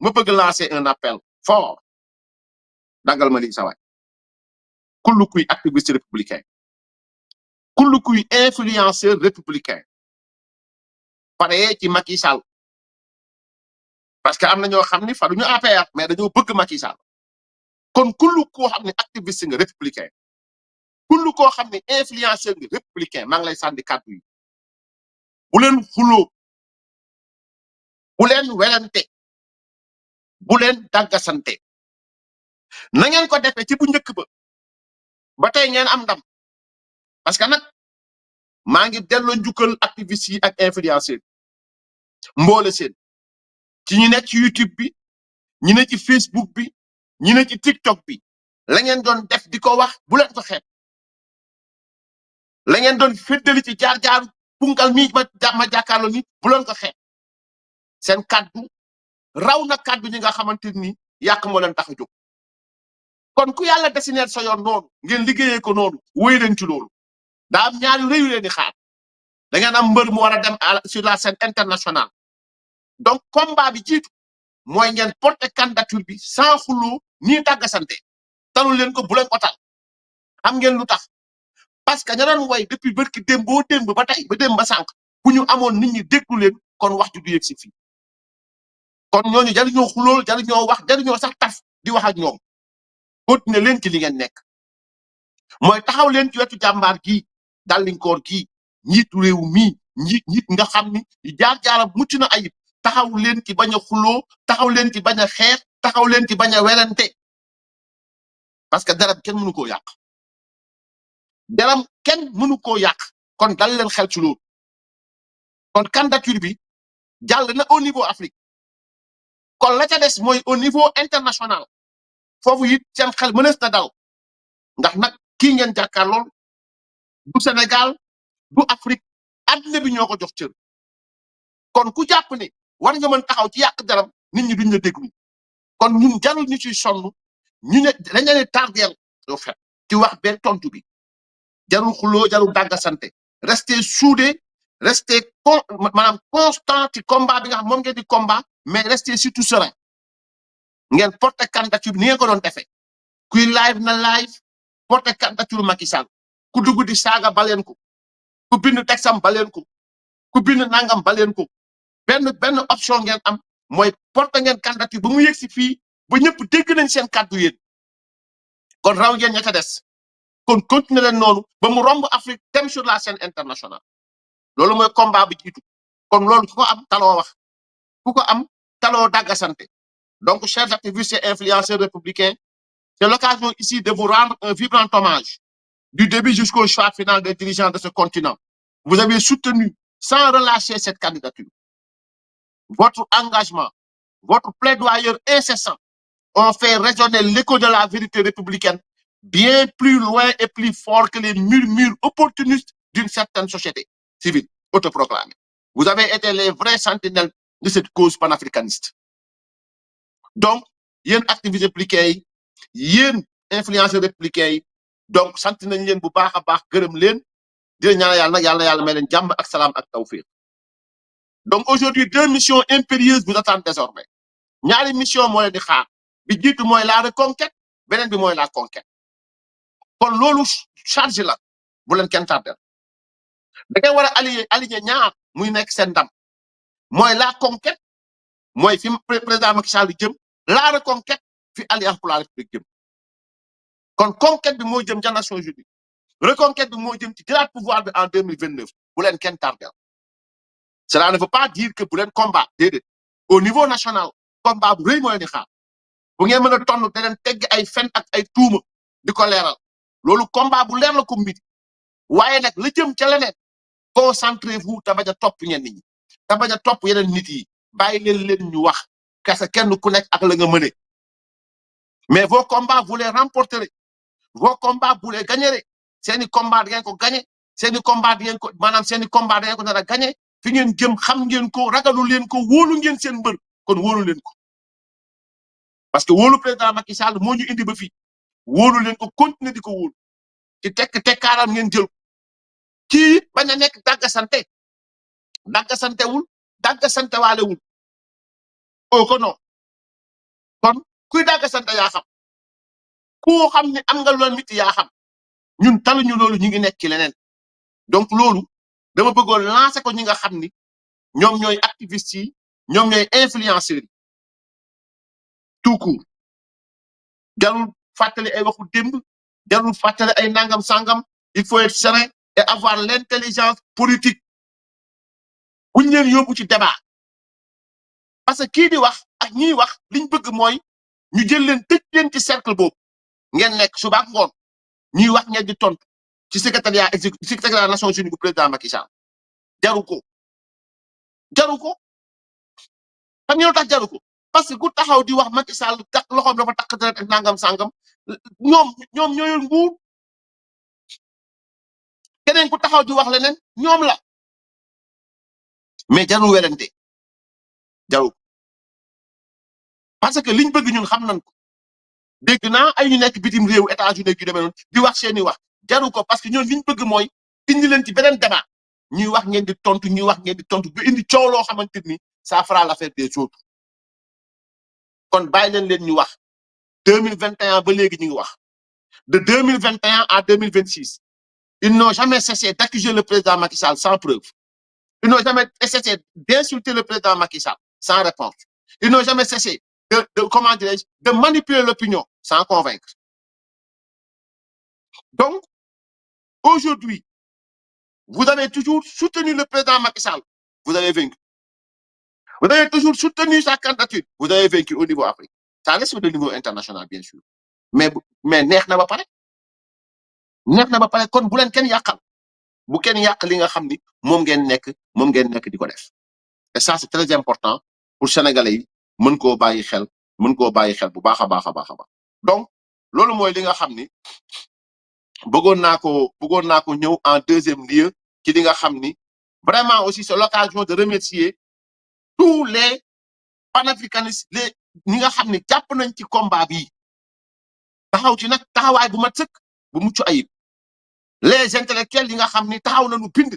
ma bëgg lancer un appel fort daggal ma lii sa waay kullu kuy activiste républicain kullu kuy influenceur républicain pare ci Macky Sall parce que am na ñoo xam ni faruñu APR mais dañoo bëgg Macky Sall kon kullu koo xam ne activiste nga républicain kullu koo xam ne influenceur nga républicain maa ngi lay sànni kàddu yi bu leen xuloo bu leen welante bu leen daggasante na ngeen ko defee ci bu njëkk ba tey ngeen am ndam parce que nag maa ngi delloo njukkal activiste yi ak influenceur mboole seen ci ñi nekk ci YouTube bi ñi ne ci Facebook bi ñi ne ci TikTok bi la ngeen doon def di ko wax bu leen ko xeeb la ngeen doon féddali ci jaar-jaaru punkal mi ma jàkkaarloo ni bu leen ko xeeb seen kàddu raw na kàddu ñi nga xamante ni yàq moo leen tax a jóg kon ku yàlla dessiné sa yoon noonu ngeen liggéeyee ko noonu wéy leen ci loolu daa am ñaari réew leen di xaar da ngeen am mbër mu war a dem sur la scène internationale donc combat bi jiitu mooy ngeen porter candidature bi sans xuloo nii tàggasante talul leen ko bu leen ko tal xam ngeen lu tax parce que ña doon way depuis barki démb boo démb ba tey ba démb ba sànq bu ñu amoon nit ñi déglu leen kon wax ju du yegg si fii kon ñooñu jariñoo xuloo jariñoo wax jariñoo sax taf di wax ak ñoom continuer leen ci li ngeen nekk mooy taxaw leen ci wetu jàmbaar gii dallinkoor gii njiitu réew mii njiit nga xam ni jaar-jaaram mucc na ayib taxaw leen ci bañ a xuloo taxaw leen ci bañ a xeex taxaw leen ci bañ a werante parce que dara kenn mënu koo yàq deram kenn mënu koo yàq kon dal leen xel ci loolu kon candidature bi jàll na au niveau Afrique kon la ca des mooy au niveau international foofu it seen xel mënees na dal ndax nag kii ngeen jàkkaarlool du Sénégal du Afrique àddina bi ñoo ko jox cër kon ku jàpp ne war nga mën taxaw ci yàq deram nit ñi duñ la déglu kon ñun jarul ñu ciy sonn ñu ne dañ leen tardeel au fait ci wax benn tontu bi jarul xuloo jarul dàggasante rester soudé rester maanaam constant ci combat bi nga xam moom ngeen di combat mais rester surtout serein ngeen porter candidature bi ni ngeen ko doon defee kuy live na live porter candidature Macky Sall ku dugg di saaga baleen ko ku bind texam baleen ko ku bind nangam baleen ko benn option ngeen am mooy porter ngeen candidature ba mu yegg si fii ba ñëpp dégg nañ seen kàddu yéen kon raw ngeen ña ca des kon continuer leen noonu ba mu romb Afrique dem sur la scène internationale loolu mooy combat bi jiitu kon loolu ku ko am taloo wax ku ko am taloo dàggasante donc chers activistes et influenceurs républicains c'est l'occasion ici de vous rendre un vibrant hommage du début jusqu'au choix final des dirigeants de ce continent. Vous avez soutenu sans relâcher cette candidature. Votre engagement, votre plaidoyer incessant ont fait résonner l'écho de la vérité républicaine bien plus loin et plus fort que les murmures opportunistes d'une certaine société civile autoproclamée. Vous avez été les vrais sentinelles de cette cause panafricaniste. Donc, il y a une activité républicaine, il y a une influence républicaine. Donc, sant nañ leen bu baax a baax gërëm leen di ñaan yàlla yàlla may leen jàmm ak salaam ak tawfiq. Donc, aujourd'hui, 2 missions impérieuses vous attendent désormais. ñaari mission moo leen di xaar bi jiitu mooy la reconquête beneen bi mooy la conquête. kon loolu charge la bu leen kenn tardel da ngay war a aligné ñaar muy nekk seen ndam mooy la conquête mooy fi président Macky Sall jëm la reconquête fi alliance pour la République jëm kon conquête bi moo jëm ca Nations Unies reconquête bi moo jëm ci jëlaat pouvoir bi en 2029 bu leen kenn tardel cela ne veut pas dire que bu leen combat déedéet au niveau national combat bu rëy moo leen di xaar bu ngeen mën a tonn te leen tegg ay fen ak ay tuuma di ko leeral loolu combat bu leer la ko mbiti waaye nag la jëm ca leneen concentrez-vous te bañ a topp ñenn ñi te bañ a topp yeneen nit yi bàyyi leen ñu wax parce que kenn ku nekk ak la nga mëne mais vos combats vous les remporterez vos combats vous les gagnerez seeni combat da ngeen ko gagné seeni combat da ngeen ko maanaam seeni combat da ngeen ko nar a gagné fi ngeen jëm xam ngeen ko ragalu leen ko wóolu ngeen seen mbër kon wóolu leen ko parce que wóolu président Macky Sall moo ñu indi ba fii wóolu leen ko continuer di ko wóolu ci tekkaaram ngeen jël kii bañ a nekk dàggasantewul dàggasantewaalewul oo ko non kon kuy dagga sant yaa xam koo xam ne am nga loolu nit yaa xam ñun taluñu loolu ñu ngi nekk ci leneen donc loolu dama bëggoon lancer ko ñi nga xam ni ñoom ñooy activistes yi ñoom ñooy influenceurs yi tout court jarul fàttali ay waxu démb jarul fàttali ay nangam sangam il faut être serein et avoir l'intelligence politique buñ leen yóbbu ci débat parce que kii di wax ak ñiy wax liñ bëgg mooy ñu jël leen tëj leen ci cercle boobu ngeen nekk suba ak ngoon ñuy wax ngeen di tontu ci secrétariat Nations Unies bu président Macky Sall jaru ko xam ngeen tax jaru ko parce que ku taxaw di wax Macky Sall tax loxoom dafa takk deret ak nangam sangam ñoom ñoo yor nguur keneen ku taxaw di wax leneen ñoom la mais jarul werante jaru parce que liñ bëgg ñun xam nañ ko dégg naa ay ñu nekk bitim réew États-Unis yu demee noonu di wax seeni wax jaru ko parce que ñoom liñ bëgg mooy indi leen ci beneen débat ñuy wax ngeen di tontu ñuy wax ngeen di tontu ba indi coow loo xamante ni ça fera l'affaire des autres kon bàyyi leen ñu wax 2021 ba léegi ñu ngi wax de 2021 à 2026 ils n'ont jamais cessé d'accuser le président Macky Sall sans preuve. Ils n'ont jamais cessé d'insulter le président Macky Sall sans réponse. Ils n'ont jamais cessé comment dirais-je, de manipuler l'opinion sans convaincre. Donc, aujourd'hui, vous avez toujours soutenu le président Macky Sall, vous avez vaincu. Vous avez toujours soutenu sa candidature, vous avez vaincu au niveau Afrique. Ça reste au niveau international, bien sûr. Mais neex na ba pare. Neex na ba pare kon bu leen kenn yàqal. Bu kenn yàq li nga xam ni moom ngeen nekk di ko def. Et ça, c'est très important pour Sénégalais yi mën koo bàyyi xel bu baax a baax. Donc, loolu mooy li nga xam ni bëggoon naa ko ñëw en deuxième lieu ci li nga xam ni vraiment aussi c'est l'occasion de remercier tous les panafricanistes ñi nga xam ni jàpp nañ ci combat bi taxaw ci nag taxawaay bu mat sëkk bu mucc ayib les intellectuels yi nga xam ni taxaw nañu bind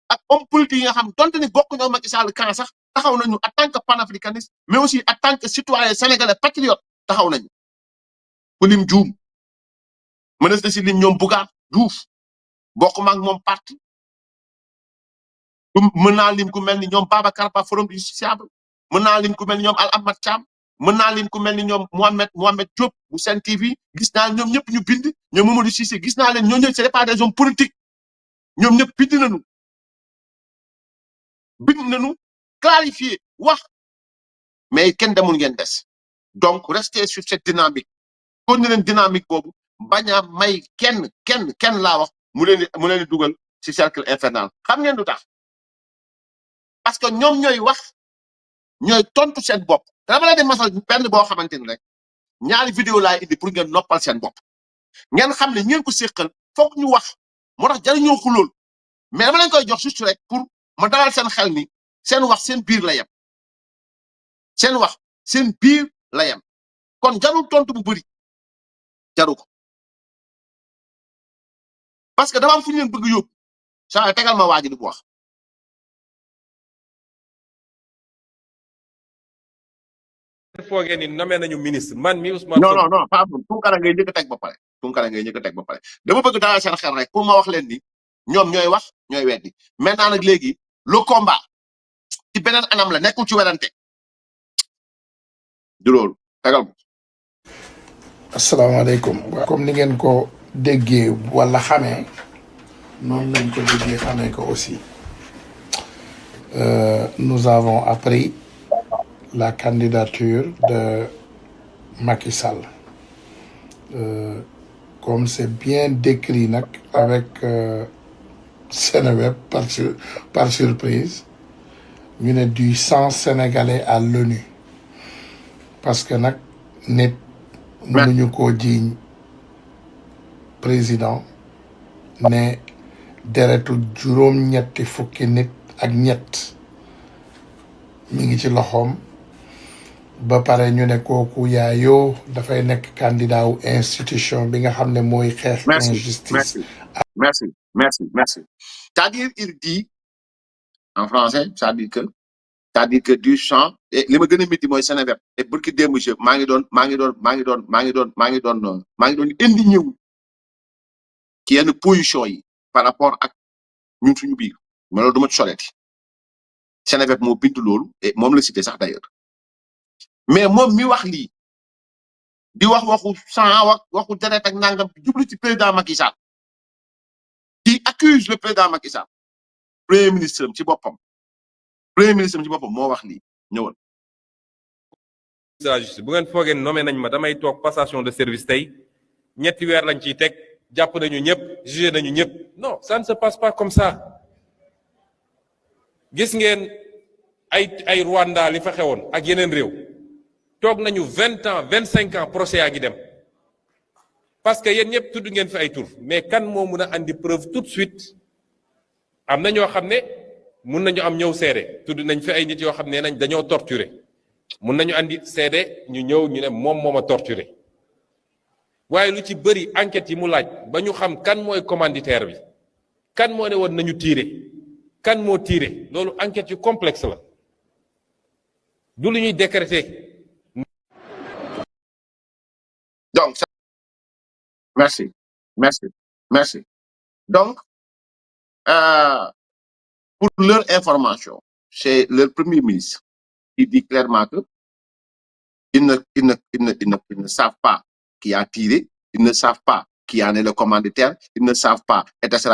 ak homme politique yi nga xam donte ni bokk ñoo Macky Sall kan sax taxaw nañu en tant que panafricaniste mais aussi en tant que citoyen sénégalais patriote taxaw nañu ku lim juum mënees na si lim ñoom Bouga Diouf bokk ma ak moom parti mën naa lim ku mel ni ñoom Babacar Ba Forum du Justiciable mën naa lim ku mel ni ñoom Al Ahmad Thiam mën naa lim ku mel ni ñoom Mohamed Diop bu Sen TV gis naa ñoom ñëpp ñu bind ñoom Mamadou Cissé gis naa leen ñoo ñëpp c'est pas des hommes politiques ñoom ñëpp bind nañu clarifier wax mais kenn demul ngeen des donc restez sur cette dynamique kon ne leen dynamique boobu bañ a may kenn laa wax mu leen dugal ci cercle infernal xam ngeen lu tax parce que ñoom ñooy wax ñooy tontu seen bopp dama leen di masal benn boo xamante ni rek ñaari vidéo laay indi pour ngeen noppal seen bopp ngeen xam ne ngeen ko séqal foog ñu wax moo tax jariñoo xulool mais dama leen koy jox juste rek pour ma dalal seen xel ni seen wax seen biir la yem seen wax seen biir la yem kon jarul tontu bu bëri jaru ko parce que dafa am fu ñu leen bëgg yóbbu saa tegal ma waaji li bu wax foogee ni nommé nañu ministre man mi Ousmane non pardon Tounkara ngay njëkk a teg ba pare dama bëgg dalal seen xel rek pour ma wax leen ni ñoom ñooy wax ñooy weddi maintenant nag léegi le combat ci beneen anam la nekkul ci werante du loolu tegal ko asalaamaaleykum comme ni ngeen ko déggee wala xamee noonu lañ ko déggee xamee ko aussi nous avons appris la candidature de Macky Sall comme c'est bien décrit nag avec Seneweb par surprise ñu ne du sang sénégalais à l'ONU parce que nag nit mënuñu koo jiiñ président ne deretu juróom-ñetti fukki nit ak ñett mi ngi ci loxoom ba pare ñu ne kooku yaayoo dafay nekk candidat wu institution bi nga xam ne mooy xeex injustice. Merci. C'est-à-dire il dit en français c'est-à-dire que c'est-à-dire que du champ et li ma gën a métti mooy Seneweb et burki démb je maa ngi doon indigné wu ci yenn position yi par rapport ak ñun suñu biir mais loolu du ma ci soleeti Seneweb moo bind loolu et moom la cité sax d'ailleurs mais moom mi wax lii di wax waxu sang waxu deret ak nangam jublu ci président Macky Sall qui accuse le président Macky Sall premier ministre ci boppam moo wax lii ñëwal. de la justice bu ngeen foogee nommé nañ ma damay toog passation de service tey ñetti weer lañ ciy teg jàpp nañu ñëpp jugé nañu ñëpp non ça ne se passe pas comme ça gis ngeen ay Rwanda li fa xewoon ak yeneen réew toog nañu 20 ans 25 ans procès yaa ngi dem parce que yéen ñëpp tudd ngeen fi ay tur mais kan moo mun a andi preuve tout de suite am na ñoo xam ne mun nañu am ñëw seede tudd nañ fi ay nit yoo xam ne nañ dañoo torturer mun nañu andi seede ñu ñëw ñu ne moom moo ma torturer waaye lu ci bëri enquête yi mu laaj ba ñu xam kan mooy commanditaire bi kan moo ne woon nañu tirer kan moo tirer loolu enquête yu complexe la du lu ñuy décréter. Donc, merci. Donc, pour leur information, c'est leur premier ministre qui dit clairement que ils ne savent pas qui a tiré, ils ne savent pas qui en est le commanditaire, ils ne savent pas, etc.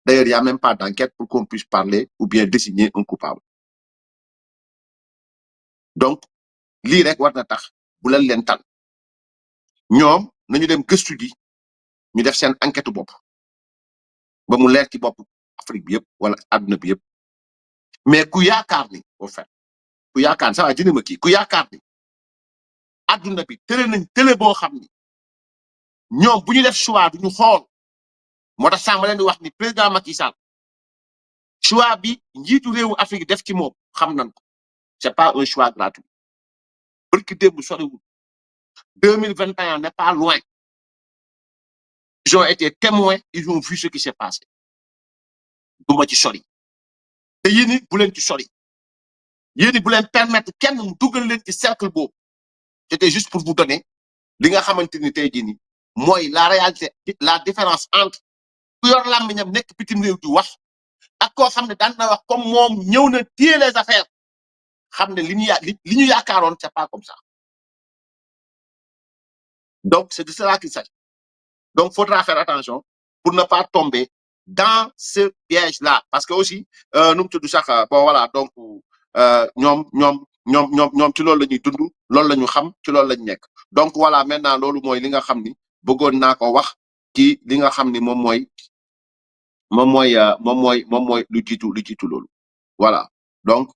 D'ailleurs, il n'y a même pas d'enquête pour qu'on puisse parler ou bien désigner un coupable. Donc, lii rek war na tax bu leen leen tal ñoom nañu dem gëstu ji ñu def seen enquête bopp ba mu leer ci bopp Afrique bi yëpp wala àdduna bi yëpp mais ku yaakaar ni au fait ku yaakaar ça va jënd ma kii ku yaakaar ni àdduna bi télé boo xam ni ñoom bu ñu def choix du ñu xool moo tax sànq ma leen di wax ni président Macky Sall choix bi njiitu réewu Afrique def ci moom xam nañ ko c'est pas un choix gratuit barki démb soriwul 2021 n'est pas loin. Ils ont été témoins, ils ont vu ce qui s'est passé. Duma ci sori te yéen it bu leen ci sori yéen it bu leen permettre kenn mu dugal leen ci cercle boobu c'était juste pour vous donner li nga xamante ni tey jii nii mooy la réalité la différence entre ku yor làmmiñam nekk bitim réew di wax ak koo xam ne daan na wax comme moom ñëw na téye les affaires xam ne li ñu yaakaaroon c'est pas comme ça donc c'est de cela qu'il s'agit. Donc, il faudra faire attention pour ne pas tomber dans ce piège-là. Parce que aussi, nous tout ça, bon voilà, donc, ñom ci loolu lañuy dund loolu lañu xam ci loolu lañu nekk. Donc voilà, maintenant loolu mooy li nga xam ni bëggoon naa ko wax ci li nga xam ni moom mooy lu jiitu loolu. Voilà. Donc